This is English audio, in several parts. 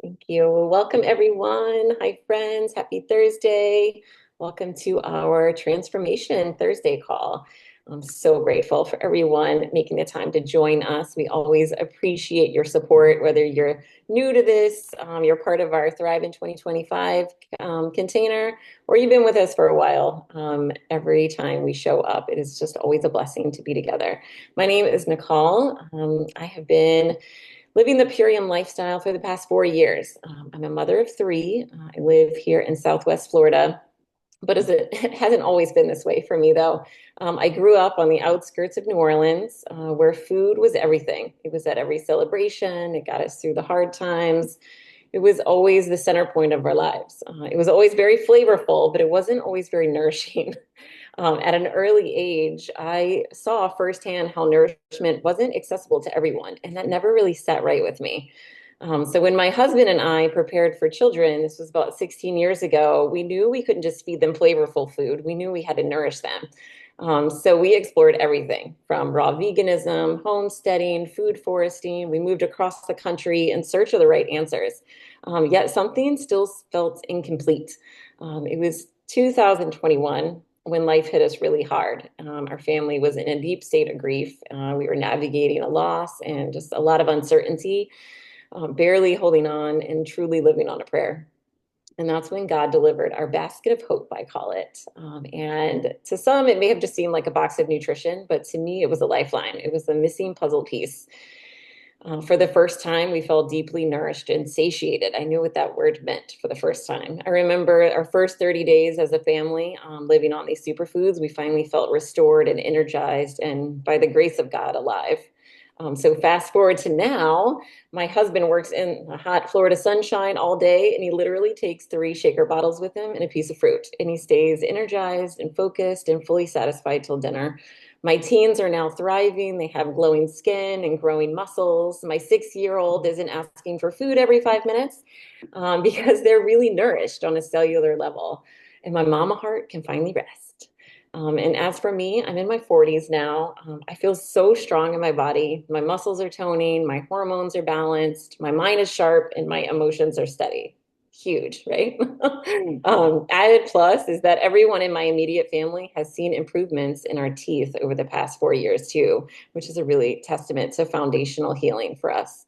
Thank you. Well, welcome everyone. Hi, friends. Happy Thursday. Welcome to our Transformation Thursday call. I'm so grateful for everyone making the time to join us. We always appreciate your support, whether you're new to this, you're part of our Thrive in 2025 container, or you've been with us for a while. Every time we show up, it is just always a blessing to be together. My name is Nicole. I have been living the Purium lifestyle for the past 4 years. I'm a mother of three. I live here in Southwest Florida, but it hasn't always been this way for me, though. I grew up on the outskirts of New Orleans, where food was everything. It was at every celebration. It got us through the hard times. It was always the center point of our lives. It was always very flavorful, but it wasn't always very nourishing. At an early age, I saw firsthand how nourishment wasn't accessible to everyone, and that never really sat right with me. So when my husband and I prepared for children, this was about 16 years ago, we knew we couldn't just feed them flavorful food. We knew we had to nourish them. So we explored everything from raw veganism, homesteading, food foresting. We moved across the country in search of the right answers. Yet something still felt incomplete. It was 2021 when life hit us really hard. Our family was in a deep state of grief. We were navigating a loss and just a lot of uncertainty, barely holding on and truly living on a prayer. And that's when God delivered our basket of hope, I call it. And to some, it may have just seemed like a box of nutrition, but to me, it was a lifeline. It was the missing puzzle piece. For the first time, we felt deeply nourished and satiated. I knew what that word meant for the first time. I remember our first 30 days as a family living on these superfoods. We finally felt restored and energized, and by the grace of God, alive. So fast forward to now, my husband works in a hot Florida sunshine all day, and he literally takes 3 shaker bottles with him and a piece of fruit, and he stays energized and focused and fully satisfied till dinner. My teens are now thriving. They have glowing skin and growing muscles. My 6-year-old isn't asking for food every 5 minutes because they're really nourished on a cellular level. And my mama heart can finally rest. And as for me, I'm in my 40s now. I feel so strong in my body. My muscles are toning, my hormones are balanced, my mind is sharp, and my emotions are steady. Huge, right? Added plus is that everyone in my immediate family has seen improvements in our teeth over the past 4 years, too, which is a really testament to foundational healing for us.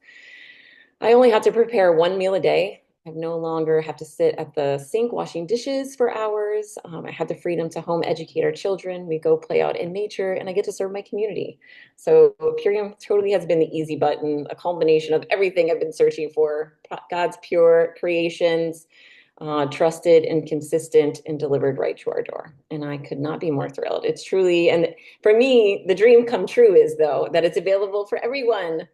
I only have to prepare one meal a day. I no longer have to sit at the sink washing dishes for hours. I have the freedom to home educate our children. We go play out in nature, and I get to serve my community. So Purium totally has been the easy button, a culmination of everything I've been searching for. God's pure creations, trusted and consistent and delivered right to our door. And I could not be more thrilled. It's truly, and for me, the dream come true is though that it's available for everyone.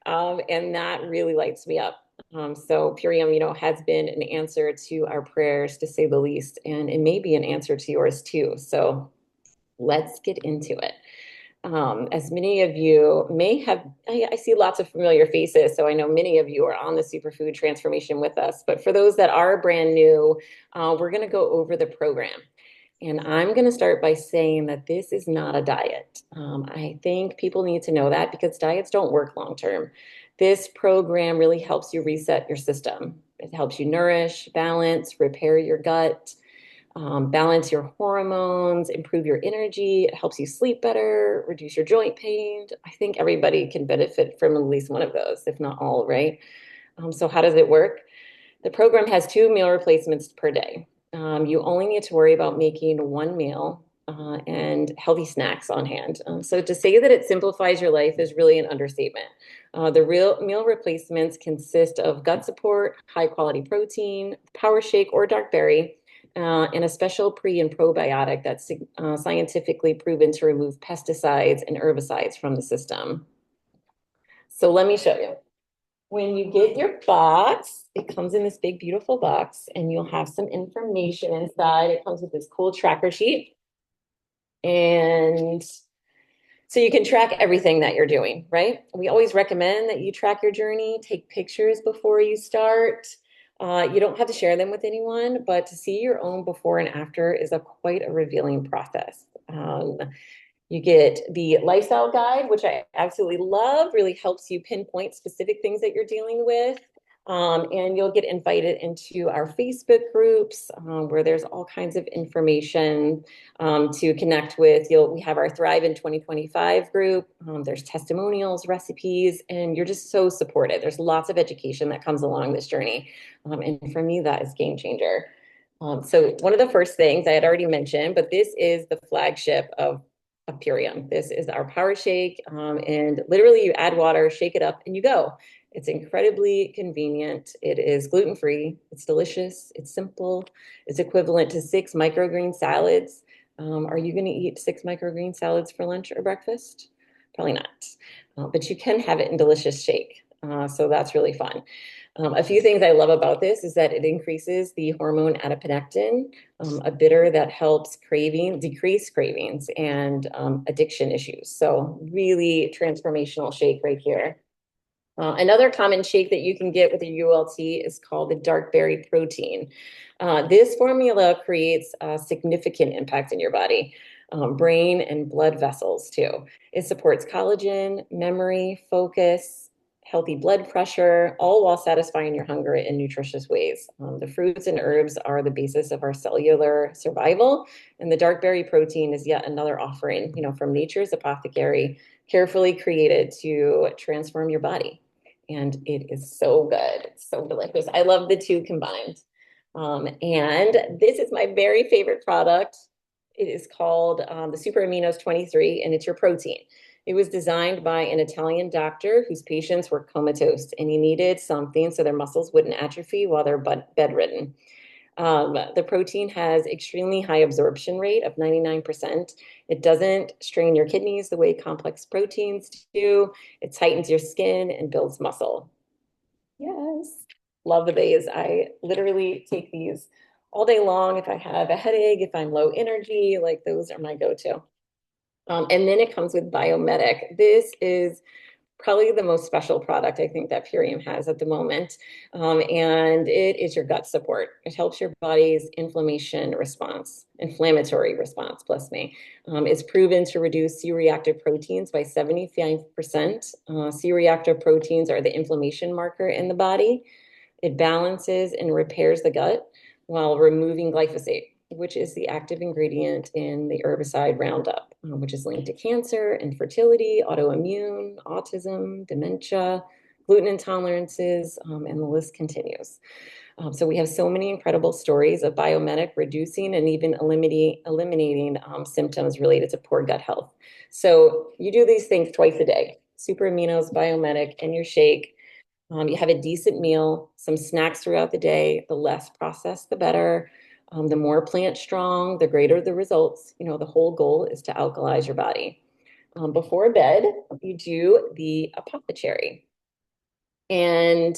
And that really lights me up. So Purium, has been an answer to our prayers, to say the least, and it may be an answer to yours too. So let's get into it. As many of you may have, I see lots of familiar faces, so I know many of you are on the superfood transformation with us. But for those that are brand new, we're going to go over the program. And I'm going to start by saying that this is not a diet. I think people need to know that because diets don't work long term. This program really helps you reset your system. It helps you nourish, balance, repair your gut, balance your hormones, improve your energy. It helps you sleep better, reduce your joint pain. I think everybody can benefit from at least one of those, if not all, right? So how does it work? The program has 2 meal replacements per day. You only need to worry about making one meal and healthy snacks on hand. So to say that it simplifies your life is really an understatement. The real meal replacements consist of gut support, high quality protein, power shake or dark berry, and a special pre and probiotic that's scientifically proven to remove pesticides and herbicides from the system. So let me show you. When you get your box, it comes in this big, beautiful box, and you'll have some information inside. It comes with this cool tracker sheet. And so you can track everything that you're doing, right? We always recommend that you track your journey, take pictures before you start. You don't have to share them with anyone, but to see your own before and after is quite a revealing process. You get the lifestyle guide, which I absolutely love, really helps you pinpoint specific things that you're dealing with. And you'll get invited into our Facebook groups where there's all kinds of information to connect with. We have our Thrive in 2025 group. There's testimonials, recipes, and you're just so supported. There's lots of education that comes along this journey. And for me, that is game changer. So one of the first things I had already mentioned, but this is the flagship of Purium. This is our power shake. And literally you add water, shake it up, and you go. It's incredibly convenient. It is gluten-free. It's delicious. It's simple. It's equivalent to 6 microgreen salads. Are you going to eat 6 microgreen salads for lunch or breakfast? Probably not. But you can have it in delicious shake. So that's really fun. A few things I love about this is that it increases the hormone adiponectin, a bitter that helps decrease cravings and addiction issues. So really transformational shake right here. Another common shake that you can get with a ULT is called the dark berry protein. This formula creates a significant impact in your body, brain and blood vessels too. It supports collagen, memory, focus, healthy blood pressure, all while satisfying your hunger in nutritious ways. The fruits and herbs are the basis of our cellular survival, and the dark berry protein is yet another offering, from nature's apothecary, carefully created to transform your body. And it is so good. It's so delicious. I love the two combined. And this is my very favorite product. It is called the Super Aminos 23, and it's your protein. It was designed by an Italian doctor whose patients were comatose, and he needed something so their muscles wouldn't atrophy while they're bedridden. The protein has extremely high absorption rate of 99%. It doesn't strain your kidneys the way complex proteins do. It tightens your skin and builds muscle. Yes. Love the bays. I literally take these all day long if I have a headache, if I'm low energy, like those are my go-to. And then it comes with Biomedic. This is probably the most special product I think that Purium has at the moment. And it is your gut support. It helps your body's inflammatory response, bless me. It's proven to reduce C-reactive proteins by 75%. C-reactive proteins are the inflammation marker in the body. It balances and repairs the gut while removing glyphosate, which is the active ingredient in the herbicide Roundup, which is linked to cancer, infertility, autoimmune, autism, dementia, gluten intolerances, and the list continues. So we have so many incredible stories of Biomedic reducing and even eliminating symptoms related to poor gut health. So you do these things twice a day, Super Aminos, Biomedic, and your shake. You have a decent meal, some snacks throughout the day. The less processed, the better. The more plant strong, the greater the results. The whole goal is to alkalize your body. Before bed, you do the apothecary. And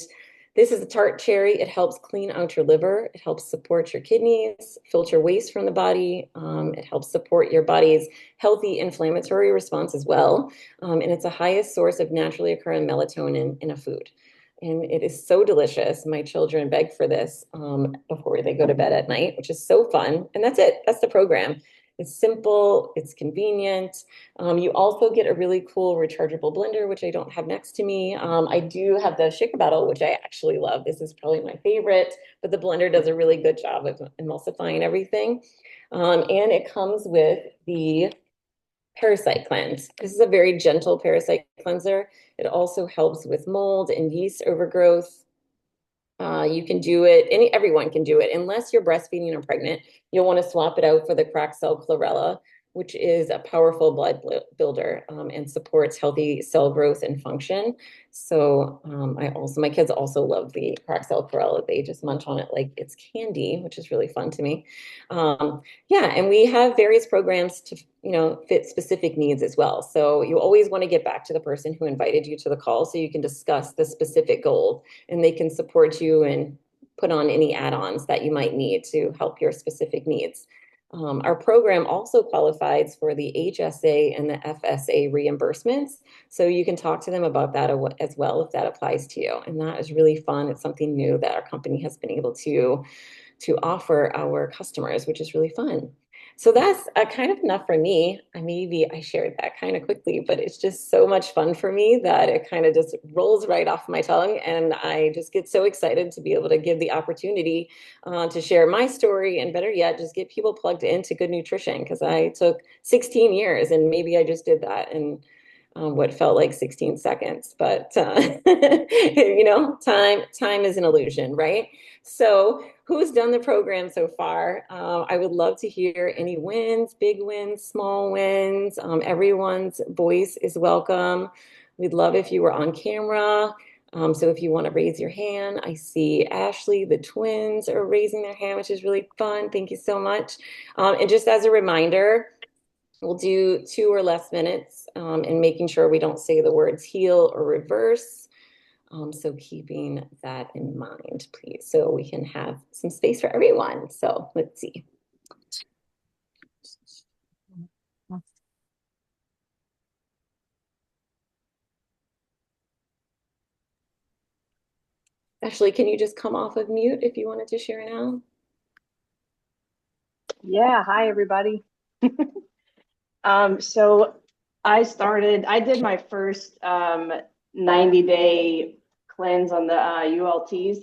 this is a tart cherry. It helps clean out your liver. It helps support your kidneys, filter waste from the body. It helps support your body's healthy inflammatory response as well. And it's the highest source of naturally occurring melatonin in a food. And it is so delicious. My children beg for this before they go to bed at night, which is so fun. And that's it. That's the program. It's simple. It's convenient. You also get a really cool rechargeable blender, which I don't have next to me. I do have the shaker bottle, which I actually love. This is probably my favorite, but the blender does a really good job of emulsifying everything. And it comes with the parasite cleanse. This is a very gentle parasite cleanser. It also helps with mold and yeast overgrowth. You can do it, everyone can do it, unless you're breastfeeding or pregnant. You'll want to swap it out for the cracked cell chlorella, which is a powerful blood builder and supports healthy cell growth and function. So my kids also love the cracked cell chlorella. They just munch on it like it's candy, which is really fun to me. Yeah, and we have various programs to fit specific needs as well. So you always want to get back to the person who invited you to the call so you can discuss the specific goal and they can support you and put on any add-ons that you might need to help your specific needs. Our program also qualifies for the HSA and the FSA reimbursements. So you can talk to them about that as well if that applies to you. And that is really fun. It's something new that our company has been able to offer our customers, which is really fun. So that's kind of enough for me. Maybe I shared that kind of quickly, but it's just so much fun for me that it kind of just rolls right off my tongue. And I just get so excited to be able to give the opportunity to share my story and better yet, just get people plugged into good nutrition because I took 16 years and maybe I just did that in what felt like 16 seconds. But time is an illusion, right? So, who's done the program so far? I would love to hear any wins, big wins, small wins. Everyone's voice is welcome. We'd love if you were on camera. So if you want to raise your hand, I see Ashley, the twins are raising their hand, which is really fun. Thank you so much. And just as a reminder, we'll do 2 or less minutes and making sure we don't say the words heal or reverse. So keeping that in mind, please, so we can have some space for everyone. So let's see. Ashley, can you just come off of mute if you wanted to share now? Yeah, hi everybody. So I did my first 90-day cleanse on the ULTs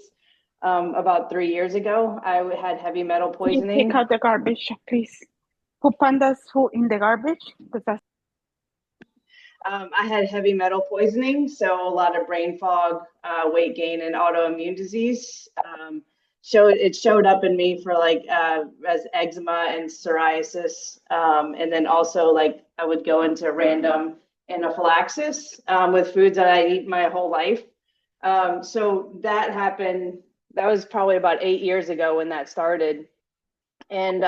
about 3 years ago. I had heavy metal Can you take poisoning. out the garbage, please? Put Panda's food in the garbage because that's I had heavy metal poisoning, so a lot of brain fog, weight gain, and autoimmune disease. It showed up in me for like as eczema and psoriasis, and then also like I would go into random anaphylaxis with foods that I eat my whole life. So that happened. That was probably about 8 years ago when that started, and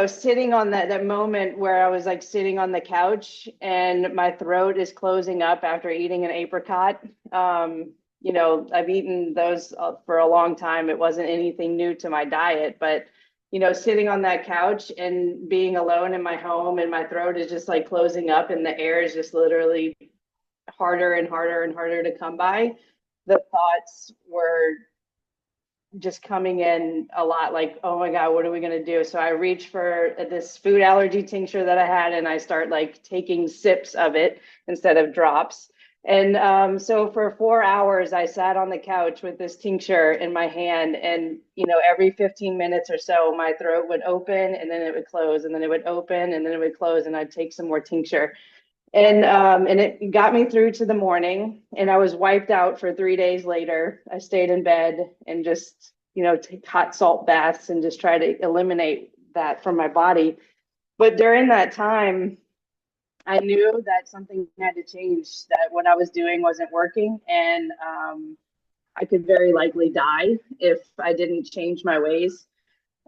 sitting on that moment where I was like sitting on the couch and my throat is closing up after eating an apricot. I've eaten those for a long time. It wasn't anything new to my diet, but sitting on that couch and being alone in my home and my throat is just like closing up and the air is just literally harder and harder and harder to come by. The thoughts were just coming in a lot like, oh my God, what are we going to do? So I reach for this food allergy tincture that I had and I start like taking sips of it instead of drops. And so for 4 hours, I sat on the couch with this tincture in my hand. And, every 15 minutes or so, my throat would open and then it would close and then it would open and then it would close. And I'd take some more tincture. And it got me through to the morning, and I was wiped out for 3 days later. I stayed in bed and just, take hot salt baths and just try to eliminate that from my body. But during that time, I knew that something had to change, that what I was doing wasn't working, and I could very likely die if I didn't change my ways.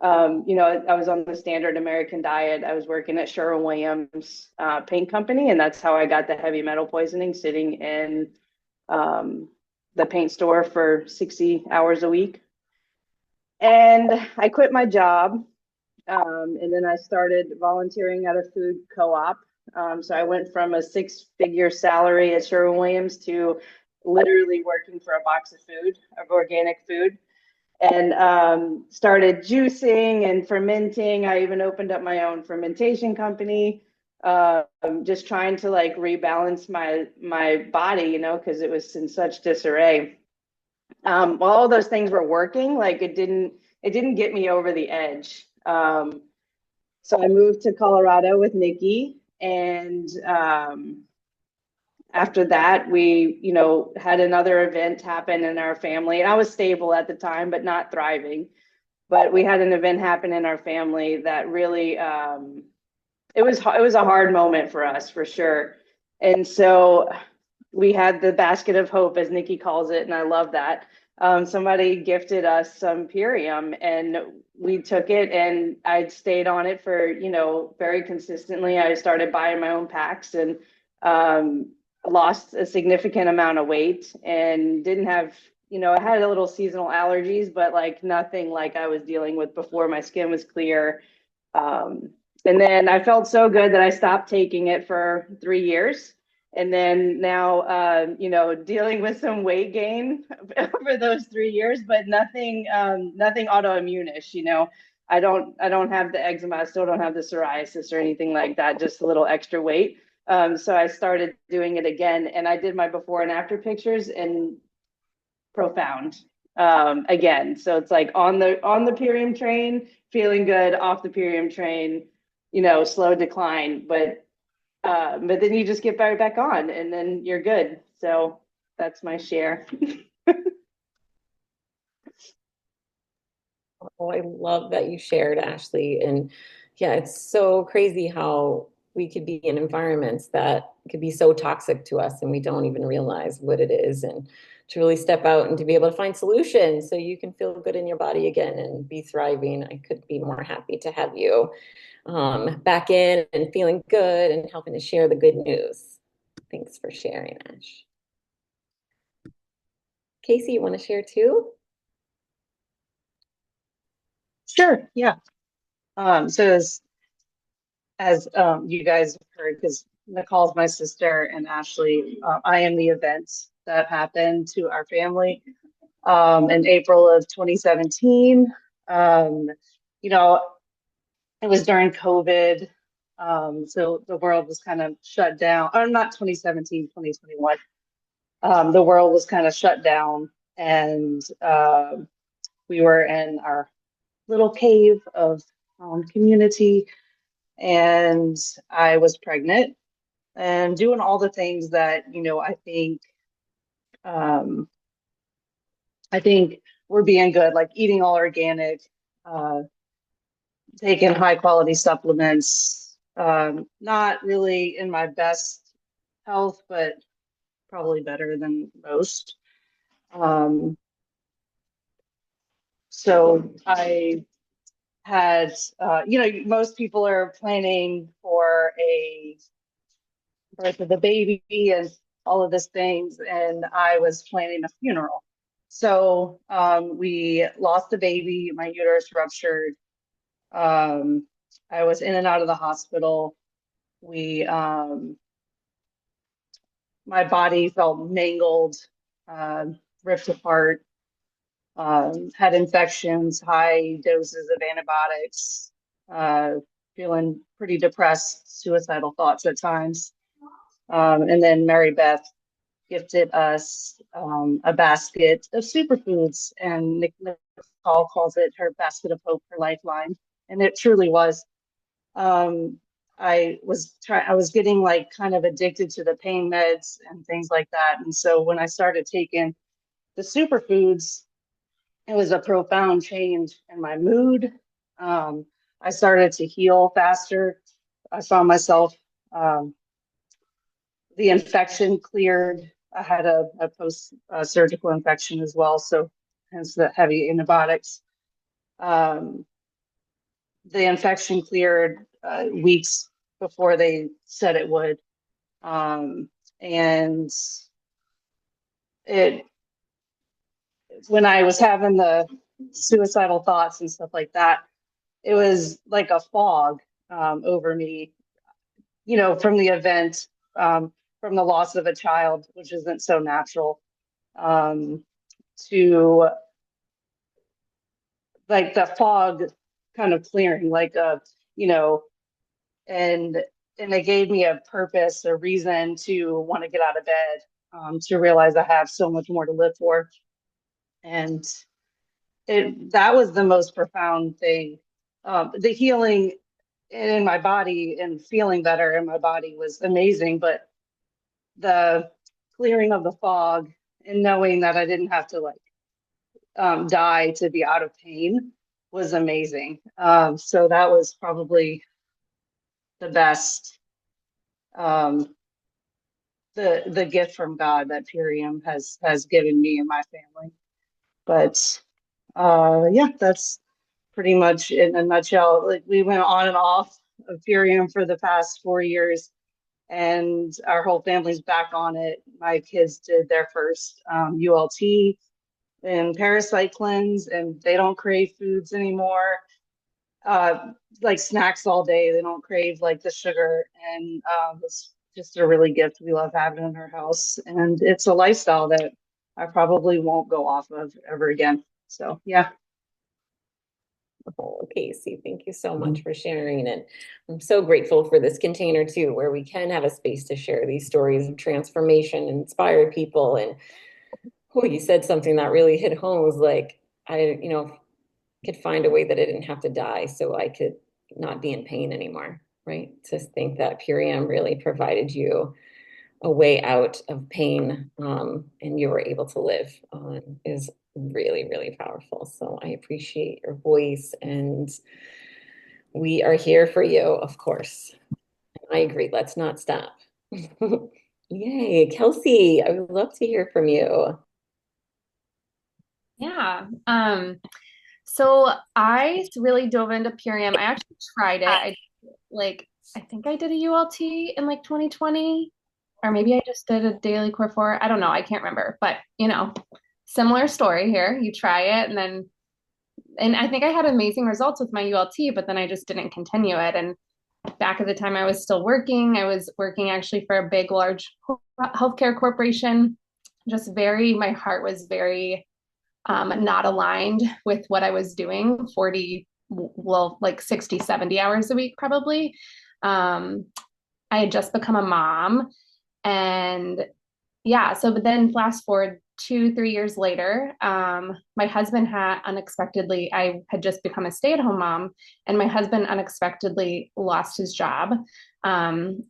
I was on the standard American diet. I was working at Sherwin-Williams paint company, and that's how I got the heavy metal poisoning, sitting in the paint store for 60 hours a week. And I quit my job, and then I started volunteering at a food co-op. So I went from a 6-figure salary at Sherwin-Williams to literally working for a box of food, of organic food, and started juicing and fermenting. I even opened up my own fermentation company, just trying to like rebalance my body, because it was in such disarray. While all those things were working, like it didn't get me over the edge. So I moved to Colorado with Nikki, and after that, we, had another event happen in our family. I was stable at the time, but not thriving. But we had an event happen in our family that really, it was a hard moment for us, for sure. And so we had the basket of hope, as Nikki calls it, and I love that. Somebody gifted us some Purium, and we took it, and I stayed on it for, very consistently. I started buying my own packs and lost a significant amount of weight and didn't have, I had a little seasonal allergies, but like nothing like I was dealing with before. My skin was clear. And then I felt so good that I stopped taking it for 3 years. And then now, dealing with some weight gain over those 3 years, but nothing autoimmune-ish, I don't have the eczema. I still don't have the psoriasis or anything like that, just a little extra weight. So I started doing it again, and I did my before and after pictures, and profound again. So it's like on the Purium train, feeling good, off the Purium train, slow decline, but then you just get right back on and then you're good. So that's my share. Oh, I love that you shared, Ashley. And yeah, it's so crazy how we could be in environments that could be so toxic to us and we don't even realize what it is. And to really step out and to be able to find solutions so you can feel good in your body again and be thriving. I couldn't be more happy to have you back in and feeling good and helping to share the good news. Thanks for sharing, Ash. Casey, you want to share too? Sure, yeah. So as you guys have heard, because Nicole's my sister and Ashley, I am the event that happened to our family in April of 2017. You know, it was during COVID. So the world was kind of shut down, or not 2017, 2021. The world was kind of shut down, and we were in our little cave of community, and I was pregnant and doing all the things that um, I think we're being good, like eating all organic, uh, taking high quality supplements. Not really in my best health, but probably better than most. Um, so I had, most people are planning for a birth of the baby and all of these things, and I was planning a funeral. So we lost the baby, my uterus ruptured. I was in and out of the hospital. We, my body felt mangled, ripped apart, had infections, high doses of antibiotics, uh, feeling pretty depressed, suicidal thoughts at times. And then Mary Beth gifted us a basket of superfoods, and Nicole calls it her basket of hope, her lifeline, and it truly was. Um, I was getting like kind of addicted to the pain meds and things like that, and so when I started taking the superfoods, it was a profound change in my mood. I started to heal faster. I saw myself. Um, the infection cleared. I had a post surgical infection as well, so hence the heavy antibiotics. Um, the infection cleared weeks before they said it would, and it when I was having the suicidal thoughts and stuff like that, it was like a fog over me, from the event, from the loss of a child, which isn't so natural, um, to like the fog kind of clearing, like you know, and it gave me a purpose, a reason to want to get out of bed, to realize I have so much more to live for, and that was the most profound thing. The healing in my body and feeling better in my body was amazing, but the clearing of the fog and knowing that I didn't have to die to be out of pain was amazing. So that was probably the best, um, the gift from God that Purium has given me and my family. But yeah, that's pretty much in a nutshell. Like we went on and off of Purium for the past 4 years, and our whole family's back on it. My kids did their first ULT and parasite cleanse, and they don't crave foods anymore, like snacks all day. They don't crave like the sugar, and it's just a really gift we love having in our house, and it's a lifestyle that I probably won't go off of ever again. So yeah. Oh, Casey, thank you so much for sharing. And I'm so grateful for this container too, where we can have a space to share these stories of transformation and inspire people. And oh, you said something that really hit home was like, could find a way that I didn't have to die so I could not be in pain anymore, right? To think that Purium really provided you a way out of pain, and you were able to live is really, really powerful. So I appreciate your voice, and we are here for you, of course. I agree. Let's not stop. Yay, Kelsey, I would love to hear from you. Yeah. So I really dove into Purium. I actually tried it. I think I did a ULT in like 2020, or maybe I just did a daily core 4. I don't know. I can't remember, but similar story here. You try it and I think I had amazing results with my ULT, but then I just didn't continue it. And back at the time I was still working, I was working actually for a big, large healthcare corporation. My heart was very not aligned with what I was doing 40, well, like 60, 70 hours a week, probably. I had just become a mom. And yeah, so but then fast forward 2, 3 years later, my husband I had just become a stay-at-home mom, and my husband unexpectedly lost his job.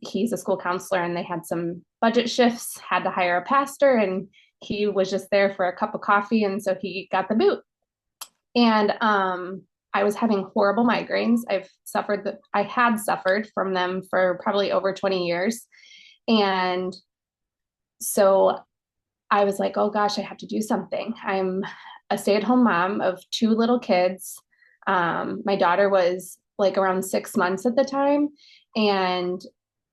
He's a school counselor, and they had some budget shifts, had to hire a pastor, and he was just there for a cup of coffee, and so he got the boot. And I was having horrible migraines. I had suffered from them for probably over 20 years. And so I was like, oh gosh, I have to do something. I'm a stay-at-home mom of 2 little kids. My daughter was like around 6 months at the time, and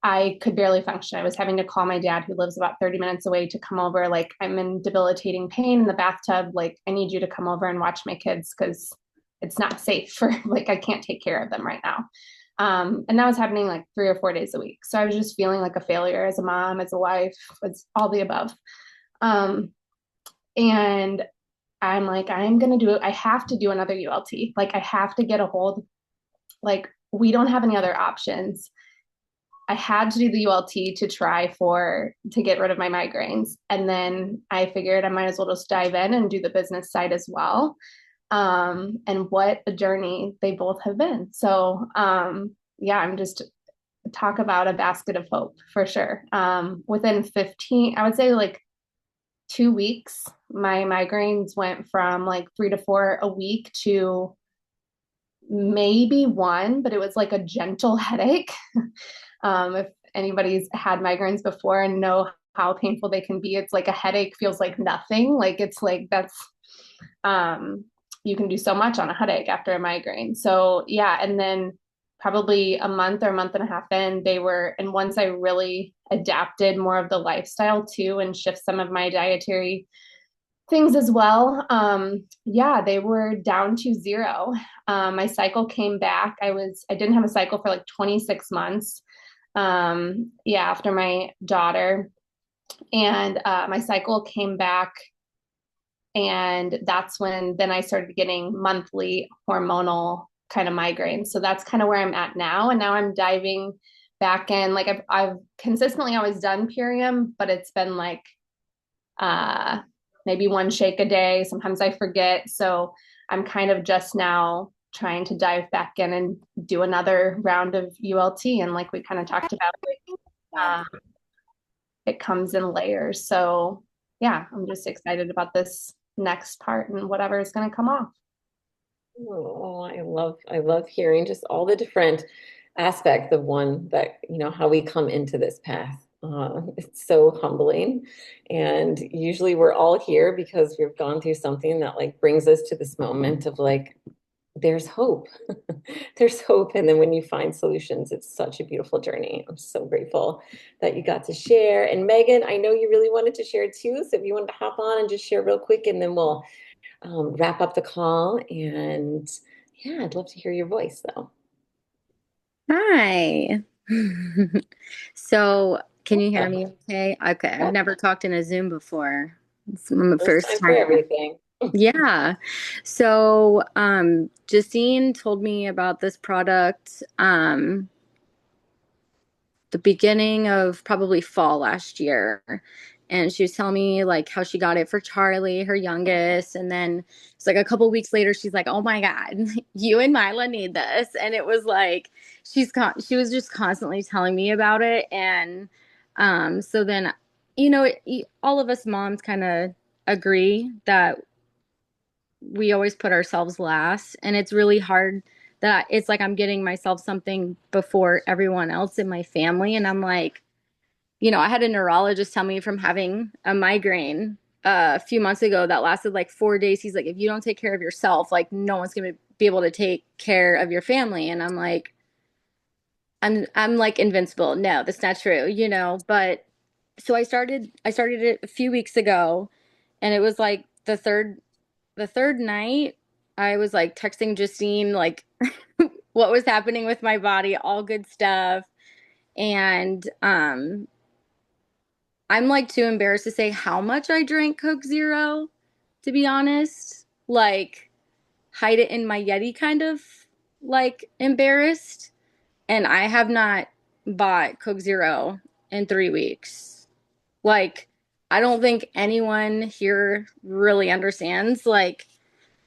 I could barely function. I was having to call my dad, who lives about 30 minutes away, to come over. Like, I'm in debilitating pain in the bathtub. Like, I need you to come over and watch my kids because it's not safe for, like, I can't take care of them right now. And that was happening like 3 or 4 days a week. So I was just feeling like a failure as a mom, as a wife, as all the above. Um, and I'm like, I'm going to do it. I have to do another ULT. Like, I have to get a hold. Like, we don't have any other options. I had to do the ULT to get rid of my migraines. And then I figured I might as well just dive in and do the business side as well. And what a journey they both have been. So, yeah, I'm just talk about a basket of hope for sure. Within 15, I would say like 2 weeks, my migraines went from like 3 to 4 a week to maybe one, but it was like a gentle headache. If anybody's had migraines before and know how painful they can be, it's like a headache feels like nothing. Like, it's like you can do so much on a headache after a migraine. So yeah, and then probably a month or a month and a half in, and once I really adapted more of the lifestyle too and shift some of my dietary things as well, yeah, they were down to 0. My cycle came back. I didn't have a cycle for like 26 months. Yeah, after my daughter, and my cycle came back, and that's when then I started getting monthly hormonal kind of migraines. So that's kind of where I'm at now. And now I'm diving back in. Like, I've consistently always done Purium, but it's been like maybe one shake a day. Sometimes I forget. So I'm kind of just now trying to dive back in and do another round of ULT. And like we kind of talked about, it comes in layers. So yeah, I'm just excited about this next part and whatever is going to come off. Oh, I love hearing just all the different aspects of one that, how we come into this path. It's so humbling. And usually we're all here because we've gone through something that like brings us to this moment of like, there's hope. There's hope. And then when you find solutions, it's such a beautiful journey. I'm so grateful that you got to share. And Megan, I know you really wanted to share too. So if you wanted to hop on and just share real quick, and then we'll wrap up the call. And yeah, I'd love to hear your voice though. Hi. So, can you hear me okay? Okay. I've never talked in a Zoom before. It's my First first time for time. everything. Yeah. So, Justine told me about this product, the beginning of probably fall last year. And she was telling me like how she got it for Charlie, her youngest. And then it's like a couple weeks later, she's like, "Oh my God, you and Mila need this." And it was like, she was just constantly telling me about it. And, so then, all of us moms kind of agree that we always put ourselves last, and it's really hard that it's like I'm getting myself something before everyone else in my family. And I'm like, I had a neurologist tell me from having a migraine a few months ago that lasted like 4 days. He's like, if you don't take care of yourself, like no one's going to be able to take care of your family. And I'm like, I'm like invincible. No, that's not true, but so I started it a few weeks ago, and it was like the third night I was like texting Justine like what was happening with my body, all good stuff. And I'm like too embarrassed to say how much I drank Coke Zero, to be honest. Like hide it in my Yeti kind of like embarrassed. And I have not bought Coke Zero in 3 weeks. Like I don't think anyone here really understands like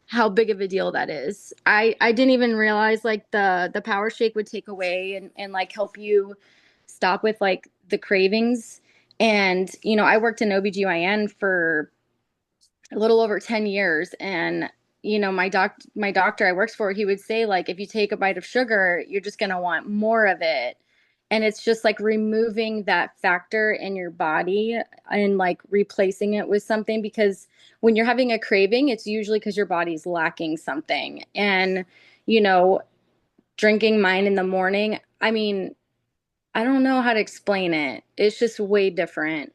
how big of a deal that is. I didn't even realize like the power shake would take away and like help you stop with like the cravings. And I worked in OBGYN for a little over 10 years, and my doctor I worked for, he would say like if you take a bite of sugar, you're just going to want more of it. And it's just like removing that factor in your body and like replacing it with something, because when you're having a craving, it's usually because your body's lacking something. And you know drinking mine in the morning, I mean, I don't know how to explain it. It's just way different.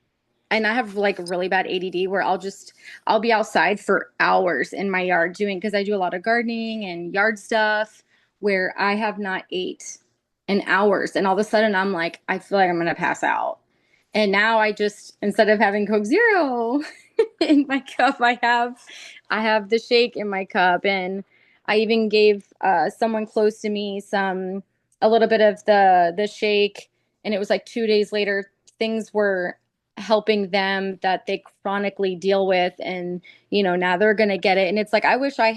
And I have like really bad ADD where I'll be outside for hours in my yard doing, because I do a lot of gardening and yard stuff, where I have not ate in hours. And all of a sudden I'm like, I feel like I'm going to pass out. And now I just, instead of having Coke Zero in my cup, I have the shake in my cup. And I even gave someone close to me a little bit of the shake, and it was like 2 days later things were helping them that they chronically deal with. And now they're going to get it. And it's like I wish I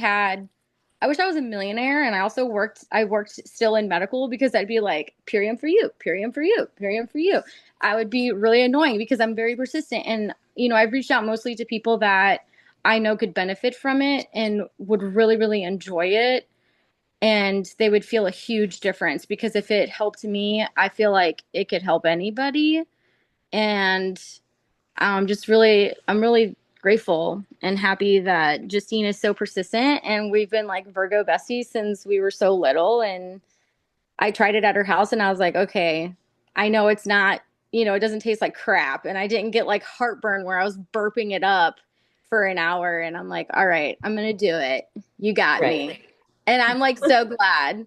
was a millionaire, and I worked still in medical, because I'd be like, Purium for you, Purium for you, Purium for you. I would be really annoying because I'm very persistent. And I've reached out mostly to people that I know could benefit from it and would really, really enjoy it. And they would feel a huge difference, because if it helped me, I feel like it could help anybody. And I'm really grateful and happy that Justine is so persistent, and we've been like Virgo besties since we were so little. And I tried it at her house, and I was like, okay, I know it's not, it doesn't taste like crap. And I didn't get like heartburn where I was burping it up for an hour. And I'm like, all right, I'm going to do it. You got Right. me. And I'm like so glad.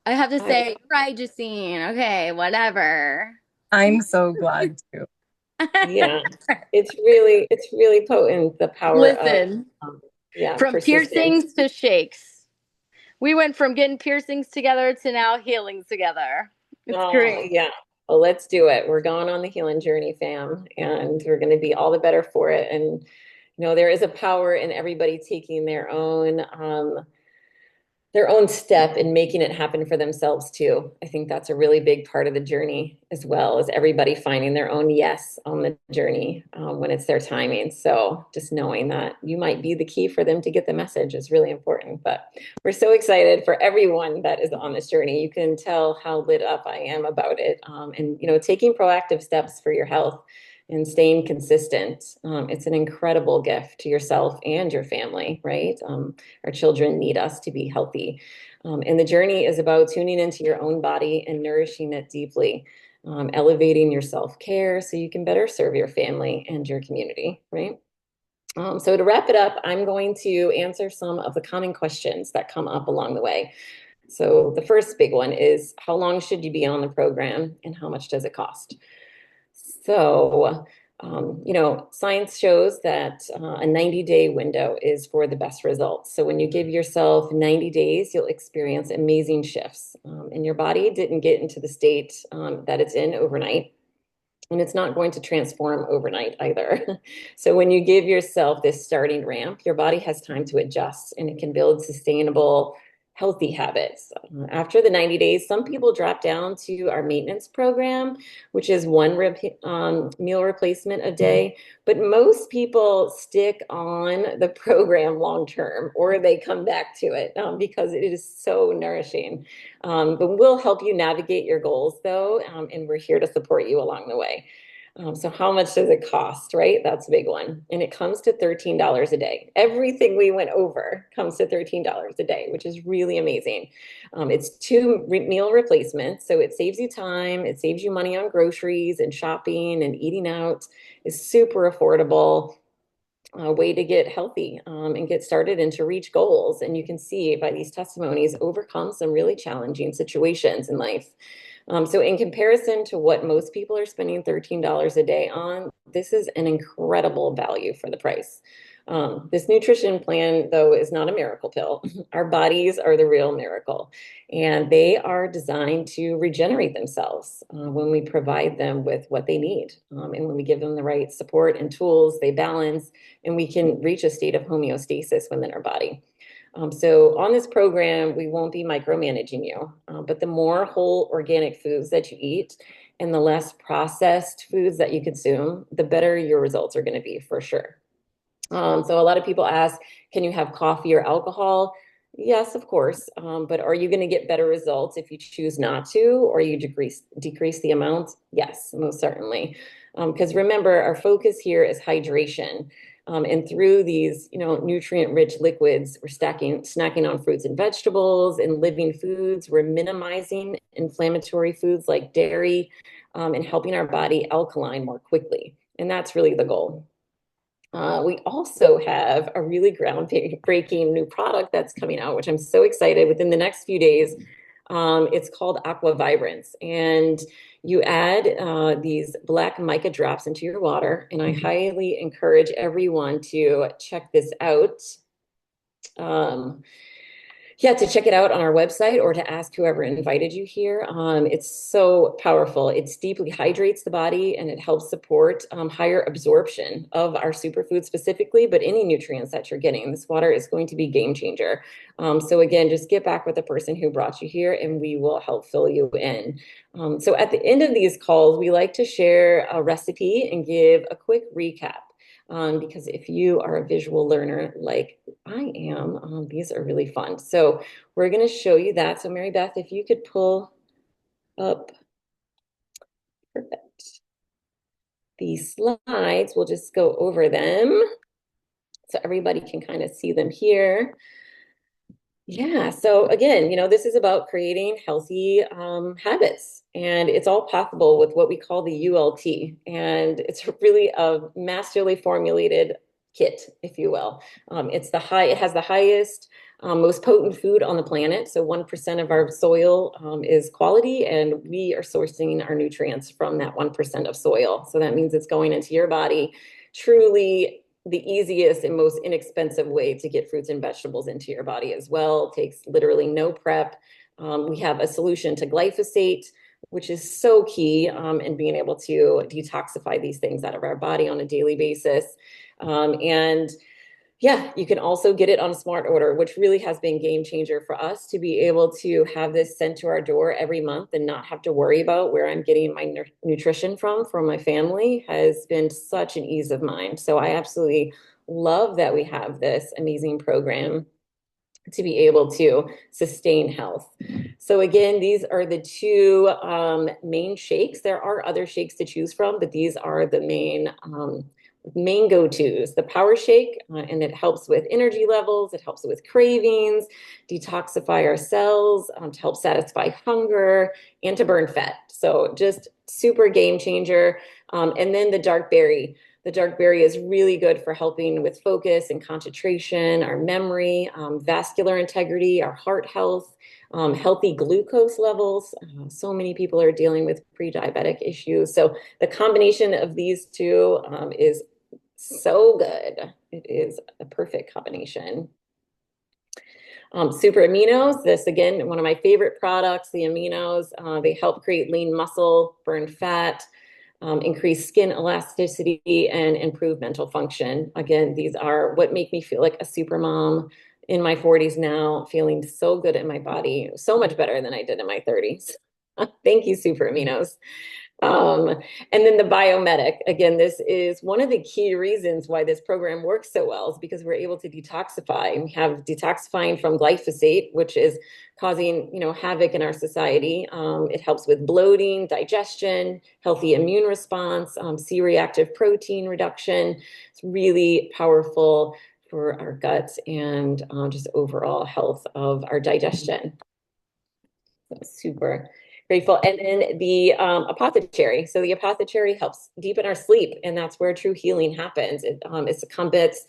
I have to I, say, right, Justine. Okay, whatever. I'm so glad too. yeah, it's really potent, the power of, Listen, yeah, from persistence. piercings to shakes. We went from getting piercings together to now healing together. It's Oh, great. yeah. Well, let's do it. We're going on the healing journey, fam, and we're going to be all the better for it. And, there is a power in everybody taking their own step in making it happen for themselves too. I think that's a really big part of the journey, as well as everybody finding their own yes on the journey when it's their timing. So just knowing that you might be the key for them to get the message is really important. But we're so excited for everyone that is on this journey. You can tell how lit up I am about it. And taking proactive steps for your health and staying consistent. It's an incredible gift to yourself and your family, right? Our children need us to be healthy. And the journey is about tuning into your own body and nourishing it deeply, elevating your self-care so you can better serve your family and your community, right? So to wrap it up, I'm going to answer some of the common questions that come up along the way. So the first big one is, how long should you be on the program and how much does it cost? So Science shows that a 90-day window is for the best results. So when you give yourself 90 days, you'll experience amazing shifts. And your body didn't get into the state that it's in overnight. And it's not going to transform overnight either. So when you give yourself this starting ramp, your body has time to adjust and it can build sustainable, healthy habits. After the 90 days, some people drop down to our maintenance program, which is one meal replacement a day. But most people stick on the program long term, or they come back to it because it is so nourishing. But we'll help you navigate your goals, though, and we're here to support you along the way. So how much does it cost, right? That's a big one. And it comes to $13 a day. Everything we went over comes to $13 a day, which is really amazing. It's two meal replacements, so it saves you time, it saves you money on groceries and shopping and eating out. Is super affordable. Way to get healthy and get started and to reach goals. And you can see by these testimonies, overcome some really challenging situations in life. So in comparison to what most people are spending $13 a day on, this is an incredible value for the price. This nutrition plan, though, is not a miracle pill. Our bodies are the real miracle, and they are designed to regenerate themselves when we provide them with what they need. And when we give them the right support and tools, they balance, and we can reach a state of homeostasis within our body. So on this program, we won't be micromanaging you, but the more whole organic foods that you eat and the less processed foods that you consume, the better your results are going to be for sure. So a lot of people ask, can you have coffee or alcohol? Yes, of course. But are you going to get better results if you choose not to, or you decrease the amount? Yes, most certainly. Because remember, our focus here is hydration. And through these, nutrient-rich liquids, we're snacking on fruits and vegetables and living foods. We're minimizing inflammatory foods like dairy, and helping our body alkaline more quickly. And that's really the goal. We also have a really groundbreaking new product that's coming out, which I'm so excited within the next few days. It's called Aqua Vibrance, and you add these black mica drops into your water, and I highly encourage everyone to check this out. To check it out on our website or to ask whoever invited you here. It's so powerful. It deeply hydrates the body and it helps support higher absorption of our superfoods specifically, but any nutrients that you're getting. This water is going to be game changer. So again, just get back with the person who brought you here and we will help fill you in. So at the end of these calls, we like to share a recipe and give a quick recap. Because if you are a visual learner like I am, these are really fun. So we're going to show you that. So Mary Beth, if you could pull up, perfect. These slides, we'll just go over them so everybody can kind of see them here. Yeah, so again, this is about creating healthy habits, and it's all possible with what we call the ULT, and it's really a masterly formulated kit, if you will. It has the highest, most potent food on the planet. So 1% of our soil is quality, and we are sourcing our nutrients from that 1% of soil. So that means it's going into your body truly the easiest and most inexpensive way to get fruits and vegetables into your body as well. It takes literally no prep. We have a solution to glyphosate, which is so key in being able to detoxify these things out of our body on a daily basis. You can also get it on a smart order, which really has been game changer for us to be able to have this sent to our door every month and not have to worry about where I'm getting my nutrition from my family has been such an ease of mind. So I absolutely love that we have this amazing program to be able to sustain health. So again, these are the two main shakes. There are other shakes to choose from, but these are the main go-tos. The power shake, and it helps with energy levels, it helps with cravings, detoxify our cells, to help satisfy hunger, and to burn fat. So just super game changer. And then the dark berry, The dark berry is really good for helping with focus and concentration, our memory, vascular integrity, our heart health, healthy glucose levels. So many people are dealing with pre-diabetic issues. So the combination of these two is so good. It is a perfect combination. Super aminos, this again, one of my favorite products, the aminos, they help create lean muscle, burn fat, increase skin elasticity, and improve mental function. Again, these are what make me feel like a super mom in my 40s now, feeling so good in my body, so much better than I did in my 30s. Thank you, super aminos. Um, and then the biomedic, again, this is one of the key reasons why this program works so well is because we're able to detoxify. We have detoxifying from glyphosate, which is causing, havoc in our society. It helps with bloating, digestion, healthy immune response, C-reactive protein reduction. It's really powerful for our guts and just overall health of our digestion. Super grateful. And then the apothecary. So the apothecary helps deepen our sleep, and that's where true healing happens. It combats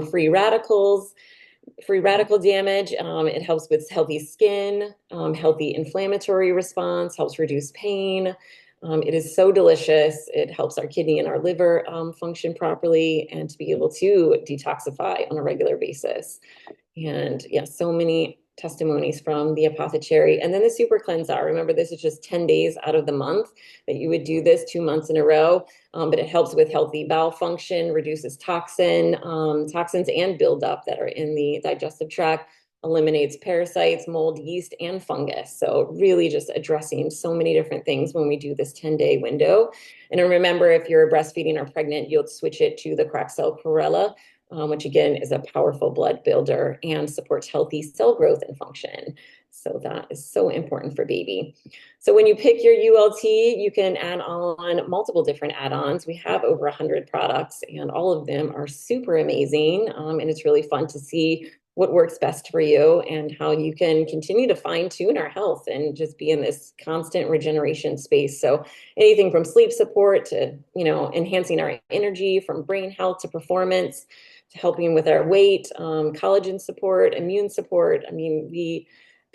free radicals, free radical damage. It helps with healthy skin, healthy inflammatory response, helps reduce pain. It is so delicious. It helps our kidney and our liver function properly and to be able to detoxify on a regular basis. And yeah, so many testimonies from the apothecary. And then the super cleanser. Remember, this is just 10 days out of the month that you would do this 2 months in a row. But it helps with healthy bowel function, reduces toxins and buildup that are in the digestive tract, eliminates parasites, mold, yeast, and fungus. So really just addressing so many different things when we do this 10-day window. And remember, if you're breastfeeding or pregnant, you'll switch it to the cracked cell chlorella, which again is a powerful blood builder and supports healthy cell growth and function. So that is so important for baby. So when you pick your ULT, you can add on multiple different add-ons. We have over 100 products and all of them are super amazing. And it's really fun to see what works best for you and how you can continue to fine tune our health and just be in this constant regeneration space. So anything from sleep support to, enhancing our energy, from brain health to performance, to helping with our weight, collagen support, immune support. I mean, the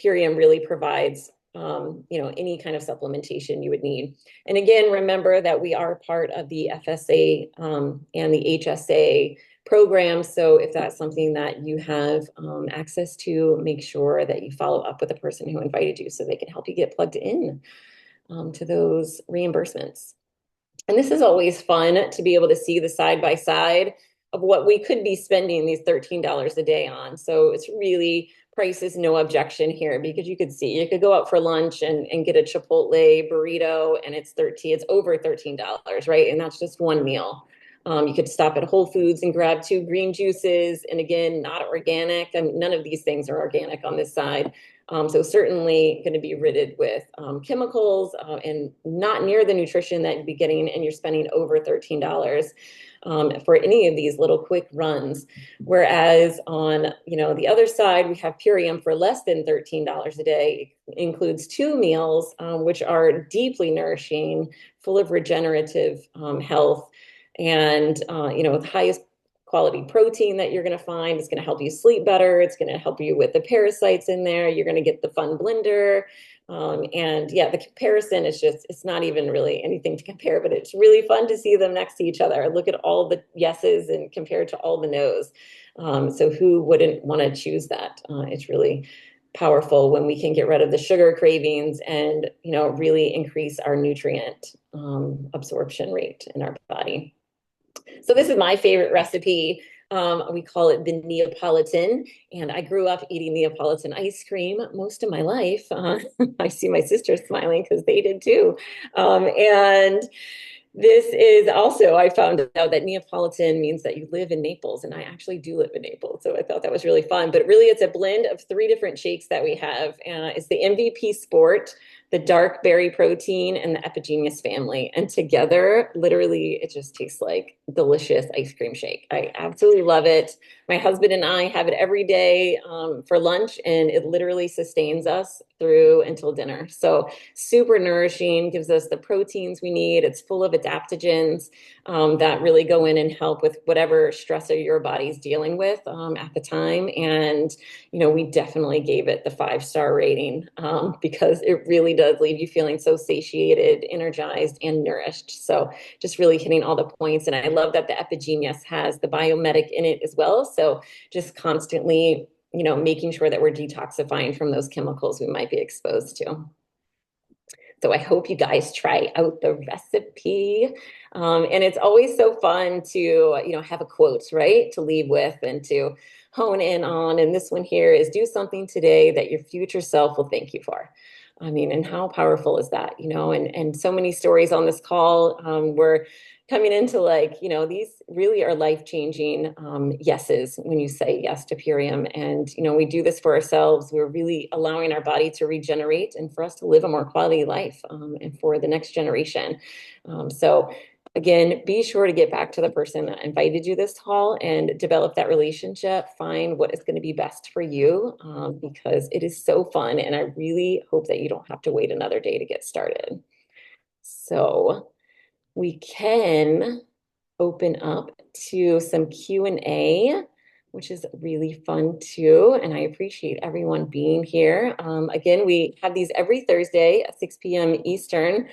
Purium really provides, any kind of supplementation you would need. And again, remember that we are part of the FSA and the HSA program. So if that's something that you have access to, make sure that you follow up with the person who invited you so they can help you get plugged in to those reimbursements. And this is always fun to be able to see the side by side of what we could be spending these $13 a day on. So it's really price is no objection here because you could see you could go out for lunch and get a Chipotle burrito and it's over $13, right? And that's just one meal. You could stop at Whole Foods and grab 2 green juices. And again, not organic. I mean, none of these things are organic on this side. So certainly going to be riddled with chemicals and not near the nutrition that you'd be getting, and you're spending over $13 for any of these little quick runs. Whereas on the other side, we have Purium for less than $13 a day. It includes 2 meals, which are deeply nourishing, full of regenerative health, and the highest quality protein that you're going to find. It's going to help you sleep better. It's going to help you with the parasites in there. You're going to get the fun blender. And yeah, the comparison is it's not even really anything to compare, but it's really fun to see them next to each other. Look at all the yeses and compared to all the nos. So who wouldn't want to choose that? It's really powerful when we can get rid of the sugar cravings and, really increase our nutrient absorption rate in our body. So this is my favorite recipe. We call it the Neapolitan, and I grew up eating Neapolitan ice cream most of my life. I see my sisters smiling because they did too. And this is also, I found out that Neapolitan means that you live in Naples, and I actually do live in Naples. So I thought that was really fun. But really, it's a blend of 3 different shakes that we have. It's the MVP Sport, the dark berry protein, and the epigenous family. And together, literally, it just tastes like delicious ice cream shake. I absolutely love it. My husband and I have it every day for lunch, and it literally sustains us through until dinner. So super nourishing, gives us the proteins we need. It's full of adaptogens that really go in and help with whatever stressor your body's dealing with at the time. And, we definitely gave it the 5-star rating because it really does leave you feeling so satiated, energized, and nourished. So just really hitting all the points. And I love that the epigenous has the biomedic in it as well. So just constantly, making sure that we're detoxifying from those chemicals we might be exposed to. So I hope you guys try out the recipe. And it's always so fun to, have a quote, right, to leave with and to hone in on. And this one here is, do something today that your future self will thank you for. I mean, and how powerful is that, and so many stories on this call were coming into these really are life-changing yeses when you say yes to Purium. And, we do this for ourselves. We're really allowing our body to regenerate and for us to live a more quality life and for the next generation. So again, be sure to get back to the person that invited you this call and develop that relationship. Find what is going to be best for you because it is so fun. And I really hope that you don't have to wait another day to get started. So we can open up to some Q&A, which is really fun too. And I appreciate everyone being here. Again, we have these every Thursday at 6 p.m. Eastern.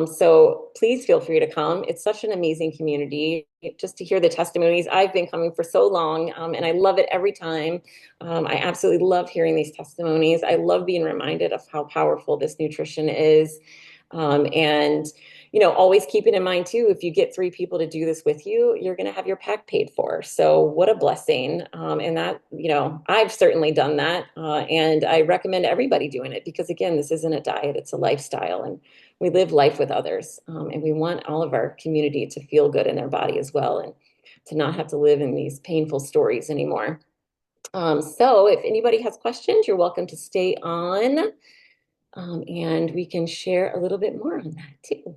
So please feel free to come. It's such an amazing community just to hear the testimonies. I've been coming for so long and I love it every time. I absolutely love hearing these testimonies. I love being reminded of how powerful this nutrition is. And always keeping in mind too, if you get 3 people to do this with you, you're going to have your pack paid for. So what a blessing. And that, I've certainly done that. And I recommend everybody doing it because again, this isn't a diet, it's a lifestyle and we live life with others. And we want all of our community to feel good in their body as well and to not have to live in these painful stories anymore. So if anybody has questions, you're welcome to stay on. And we can share a little bit more on that too.